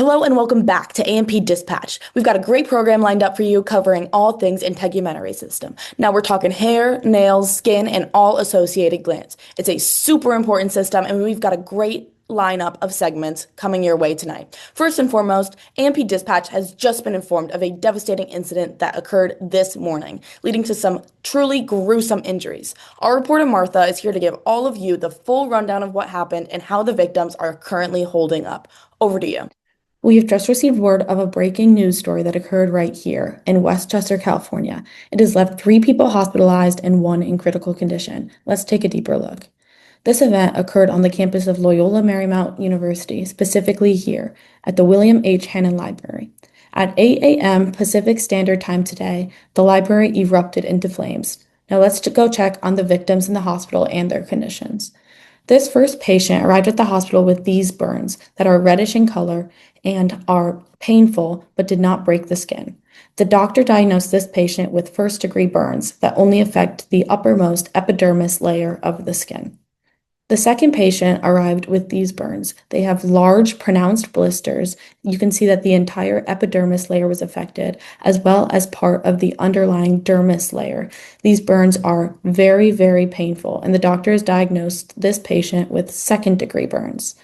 Hello and welcome back to AandP Dispatch. We've got a great program lined up for you covering all things integumentary system. Now we're talking hair, nails, skin, and all associated glands. It's a super important system and we've got a great lineup of segments coming your way tonight. First and foremost, AandP Dispatch has just been informed of a devastating incident that occurred this morning, leading to some truly gruesome injuries. Our reporter Martha is here to give all of you the full rundown of what happened and how the victims are currently holding up. Over to you. We have just received word of a breaking news story that occurred right here in Westchester, California. It has left 3 people hospitalized and 1 in critical condition. Let's take a deeper look. This event occurred on the campus of Loyola Marymount University, specifically here at the William H. Hannon Library. At 8 a.m. Pacific Standard Time today, the library erupted into flames. Now let's go check on the victims in the hospital and their conditions. This first patient arrived at the hospital with these burns that are reddish in color and are painful but did not break the skin. The doctor diagnosed this patient with first-degree burns that only affect the uppermost epidermis layer of the skin. The second patient arrived with these burns. They have large, pronounced blisters. You can see that the entire epidermis layer was affected, as well as part of the underlying dermis layer. These burns are very, very painful, and the doctor has diagnosed this patient with second-degree burns.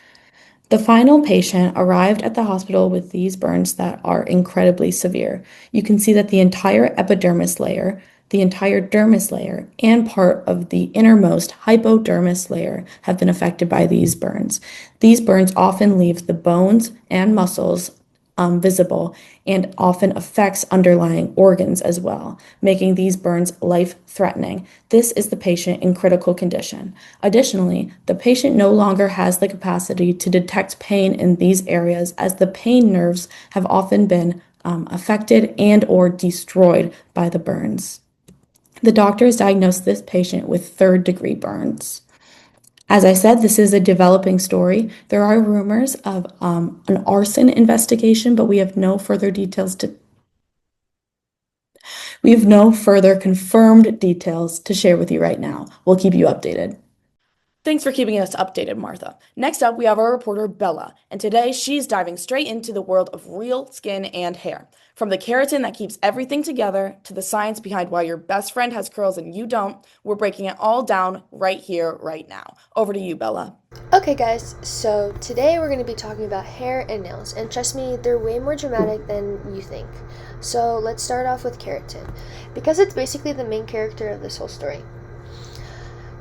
The final patient arrived at the hospital with these burns that are incredibly severe. You can see that the entire epidermis layer, the entire dermis layer, and part of the innermost hypodermis layer have been affected by these burns. These burns often leave the bones and muscles visible and often affects underlying organs as well, making these burns life-threatening. This is the patient in critical condition. Additionally, the patient no longer has the capacity to detect pain in these areas as the pain nerves have often been affected and or destroyed by the burns. The doctor has diagnosed this patient with third-degree burns. As I said, this is a developing story. There are rumors of an arson investigation, but we have no further confirmed details to share with you right now. We'll keep you updated. Thanks for keeping us updated, Martha. Next up, we have our reporter Bella, and today she's diving straight into the world of real skin and hair. From the keratin that keeps everything together to the science behind why your best friend has curls and you don't, we're breaking it all down right here, right now. Over to you, Bella. Okay guys, so today we're going to be talking about hair and nails, and trust me, they're way more dramatic than you think. So let's start off with keratin, because it's basically the main character of this whole story.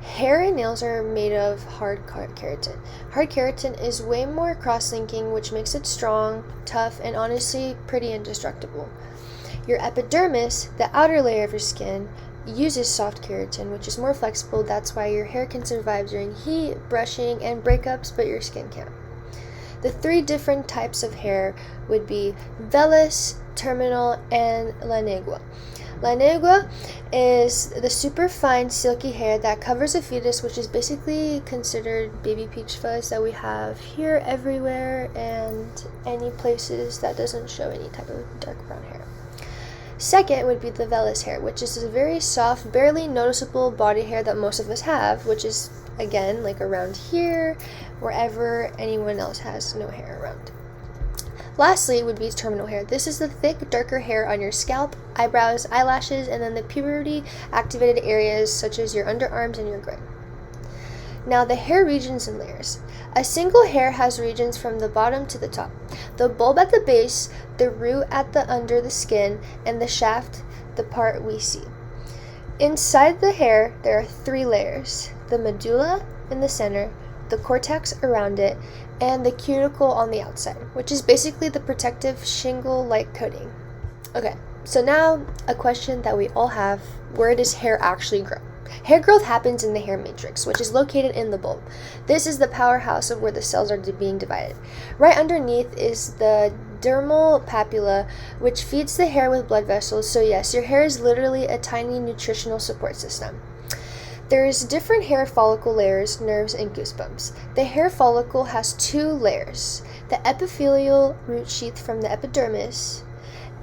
Hair and nails are made of hard keratin. Hard keratin is way more cross-linking, which makes it strong, tough, and honestly pretty indestructible. Your epidermis, the outer layer of your skin, uses soft keratin, which is more flexible. That's why your hair can survive during heat, brushing, and breakups, but your skin can't. The 3 different types of hair would be vellus, terminal, and lanegua. Lanegua is the super fine silky hair that covers a fetus, which is basically considered baby peach fuzz that we have here, everywhere, and any places that doesn't show any type of dark brown hair. Second would be the vellus hair, which is a very soft, barely noticeable body hair that most of us have, which is, again, like around here, wherever anyone else has no hair around. Lastly would be terminal hair. This is the thick, darker hair on your scalp, eyebrows, eyelashes, and then the puberty-activated areas such as your underarms and your groin. Now, the hair regions and layers. A single hair has regions from the bottom to the top. The bulb at the base, the root at the under the skin, and the shaft, the part we see. Inside the hair, there are 3 layers. The medulla in the center, the cortex around it, and the cuticle on the outside, which is basically the protective shingle-like coating. Okay, so now a question that we all have: where does hair actually grow? Hair growth happens in the hair matrix, which is located in the bulb. This is the powerhouse of where the cells are being divided. Right underneath is the dermal papilla, which feeds the hair with blood vessels. So yes, your hair is literally a tiny nutritional support system. There's different hair follicle layers, nerves, and goosebumps. The hair follicle has 2 layers: the epithelial root sheath from the epidermis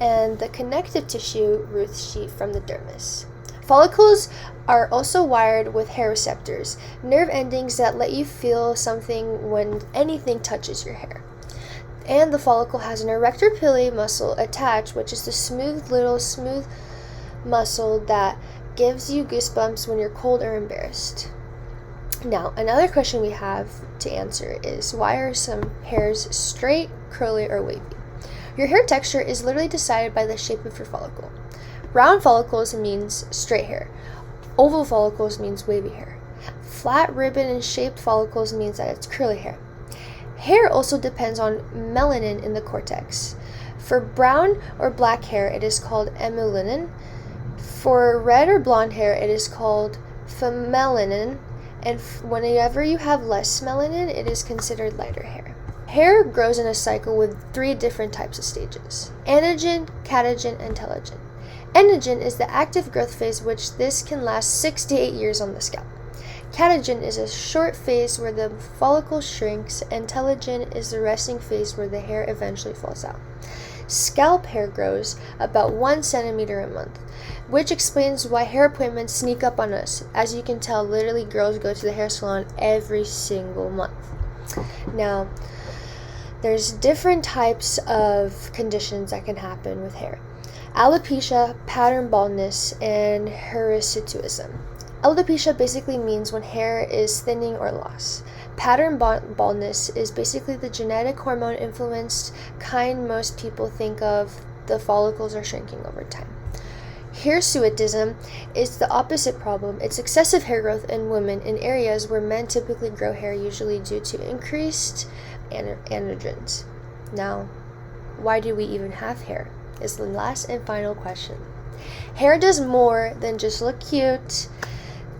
and the connective tissue root sheath from the dermis. Follicles are also wired with hair receptors, nerve endings that let you feel something when anything touches your hair. And the follicle has an erector pili muscle attached, which is the smooth muscle that gives you goosebumps when you're cold or embarrassed. Now, another question we have to answer is, why are some hairs straight, curly, or wavy? Your hair texture is literally decided by the shape of your follicle. Round follicles means straight hair. Oval follicles means wavy hair. Flat, ribbon, and shaped follicles means that it's curly hair. Hair also depends on melanin in the cortex. For brown or black hair, it is called emelanin. For red or blonde hair, it is called phenylalanine. And whenever you have less melanin, it is considered lighter hair. Hair grows in a cycle with 3 different types of stages: anagen, catagen, and telogen. Anagen is the active growth phase, which this can last 6 to 8 years on the scalp. Catagen is a short phase where the follicle shrinks, and telogen is the resting phase where the hair eventually falls out. Scalp hair grows about 1 centimeter a month, which explains why hair appointments sneak up on us. As you can tell, literally girls go to the hair salon every single month. Now, there's different types of conditions that can happen with hair: alopecia, pattern baldness, and hirsutism. Alopecia basically means when hair is thinning or lost. Pattern baldness is basically the genetic hormone influenced kind most people think of. The follicles are shrinking over time. Hirsutism is the opposite problem. It's excessive hair growth in women in areas where men typically grow hair, usually due to increased androgens. Now, why do we even have hair? Is the last and final question. Hair does more than just look cute.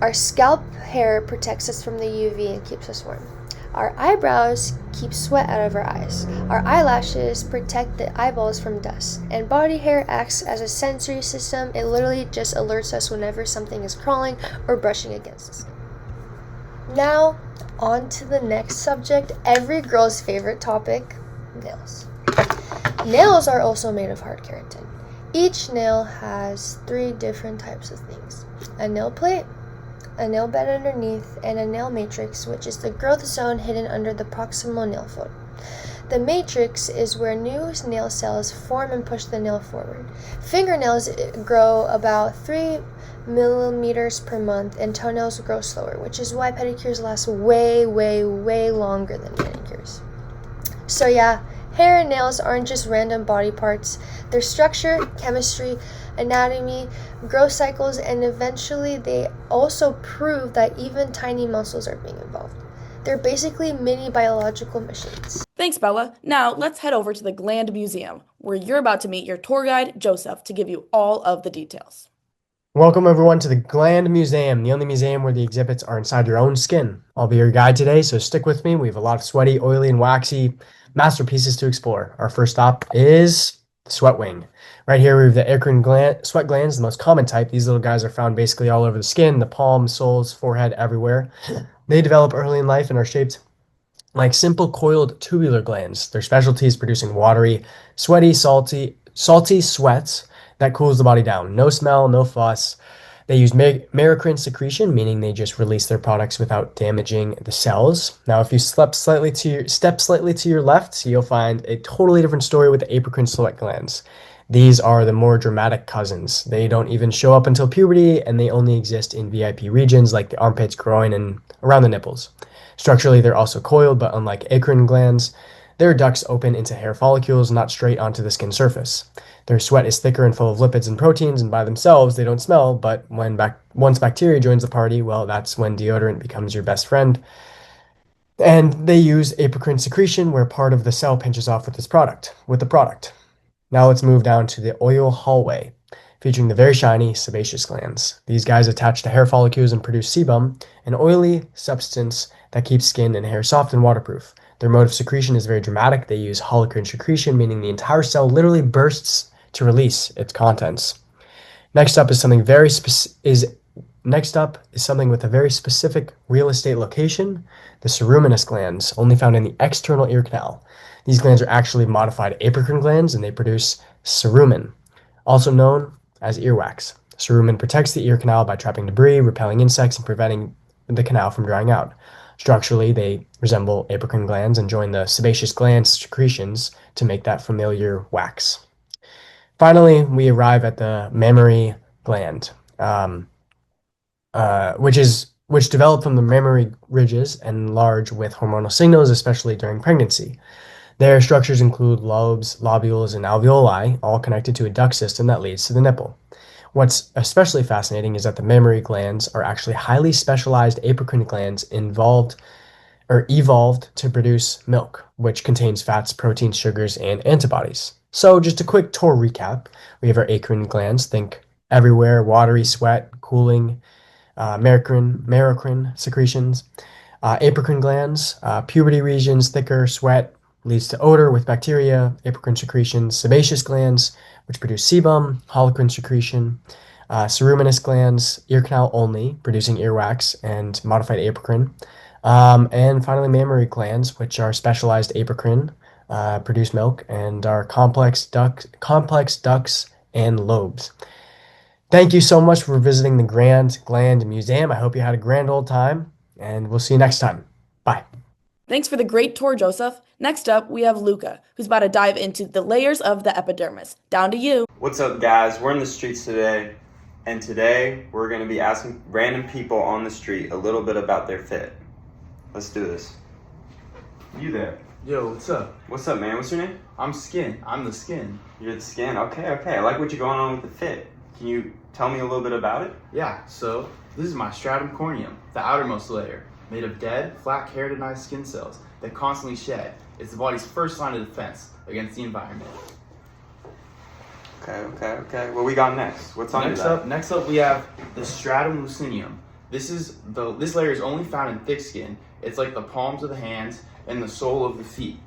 Our scalp hair protects us from the UV and keeps us warm. Our eyebrows keep sweat out of our eyes. Our eyelashes protect the eyeballs from dust. And body hair acts as a sensory system. It literally just alerts us whenever something is crawling or brushing against us. Now, on to the next subject, every girl's favorite topic, nails. Nails are also made of hard keratin. Each nail has 3 different types of things: a nail plate, a nail bed underneath, and a nail matrix, which is the growth zone hidden under the proximal nail fold. The matrix is where new nail cells form and push the nail forward. Fingernails grow about 3 millimeters per month, and toenails grow slower, which is why pedicures last way, way, way longer than manicures. So yeah, hair and nails aren't just random body parts. Their structure, chemistry, anatomy, growth cycles, and eventually they also prove that even tiny muscles are being involved. They're basically mini biological machines. Thanks, Bella. Now let's head over to the Gland Museum, where you're about to meet your tour guide, Joseph, to give you all of the details. Welcome everyone to the Gland Museum, the only museum where the exhibits are inside your own skin. I'll be your guide today, so stick with me. We have a lot of sweaty, oily, and waxy masterpieces to explore. Our first stop is the sweat wing. Right here we have the acrine sweat glands, the most common type. These little guys are found basically all over the skin, the palms, soles, forehead, everywhere. They develop early in life and are shaped like simple coiled tubular glands. Their specialty is producing watery, sweaty, salty sweats that cools the body down. No smell, no fuss. They use merocrine secretion, meaning they just release their products without damaging the cells. Now, if you step slightly to your left, you'll find a totally different story with the apocrine sweat glands. These are the more dramatic cousins. They don't even show up until puberty, and they only exist in VIP regions like the armpits, groin, and around the nipples. Structurally, they're also coiled, but unlike acrine glands, their ducts open into hair follicles, not straight onto the skin surface. Their sweat is thicker and full of lipids and proteins, and by themselves, they don't smell, but once bacteria joins the party, well, that's when deodorant becomes your best friend. And they use apocrine secretion, where part of the cell pinches off with the product. Now let's move down to the oil hallway, featuring the very shiny sebaceous glands. These guys attach to hair follicles and produce sebum, an oily substance that keeps skin and hair soft and waterproof. Their mode of secretion is very dramatic. They use holocrine secretion, meaning the entire cell literally bursts to release its contents. Next up is something with a very specific real estate location, the ceruminous glands, only found in the external ear canal. These glands are actually modified apocrine glands, and they produce cerumen, also known as earwax. Cerumen protects the ear canal by trapping debris, repelling insects, and preventing the canal from drying out. Structurally, they resemble apocrine glands and join the sebaceous gland secretions to make that familiar wax. Finally, we arrive at the mammary gland, which develop from the mammary ridges and enlarge with hormonal signals, especially during pregnancy. Their structures include lobes, lobules, and alveoli, all connected to a duct system that leads to the nipple. What's especially fascinating is that the mammary glands are actually highly specialized apocrine glands evolved to produce milk, which contains fats, proteins, sugars, and antibodies. So just a quick tour recap. We have our acrine glands, think everywhere, watery sweat, cooling, merocrine secretions. Apocrine glands, puberty regions, thicker sweat, leads to odor with bacteria, apocrine secretions. Sebaceous glands, which produce sebum, holocrine secretion. Ceruminous glands, ear canal only, producing earwax and modified apocrine. And finally, mammary glands, which are specialized apocrine, produce milk, and are complex ducts and lobes. Thank you so much for visiting the Grand Gland Museum. I hope you had a grand old time, and we'll see you next time. Bye. Thanks for the great tour, Joseph. Next up, we have Luca, who's about to dive into the layers of the epidermis. Down to you. What's up, guys? We're in the streets today, and today we're going to be asking random people on the street a little bit about their fit. Let's do this. You there? Yo, what's up? What's up, man? What's your name? I'm Skin. I'm the Skin. You're the Skin. Okay. I like what you're going on with the fit. Can you tell me a little bit about it? Yeah, so this is my stratum corneum, the outermost layer, made of dead, flat keratinized skin cells that constantly shed. It's the body's first line of defense against the environment. Okay. What we got next? What's on that? Next up, we have the stratum lucineum. This layer is only found in thick skin. It's like the palms of the hands and the sole of the feet.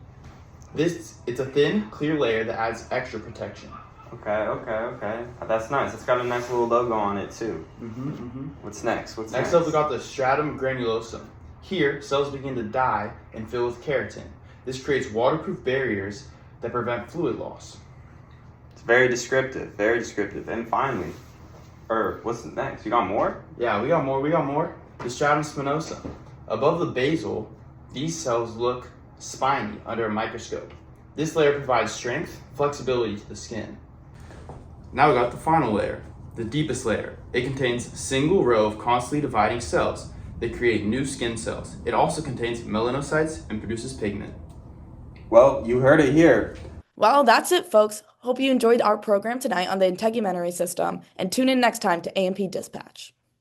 It's a thin, clear layer that adds extra protection. Okay. That's nice. It's got a nice little logo on it too. Mm-hmm. What's next? Next up, we got the stratum granulosum. Here, cells begin to die and fill with keratin. This creates waterproof barriers that prevent fluid loss. It's very descriptive. And finally, what's next? You got more? Yeah, we got more. The stratum spinosum. Above the basal, these cells look spiny under a microscope. This layer provides strength, flexibility to the skin. Now we got the final layer, the deepest layer. It contains a single row of constantly dividing cells that create new skin cells. It also contains melanocytes and produces pigment. Well, you heard it here. Well, that's it, folks. Hope you enjoyed our program tonight on the integumentary system, and tune in next time to AandP Dispatch.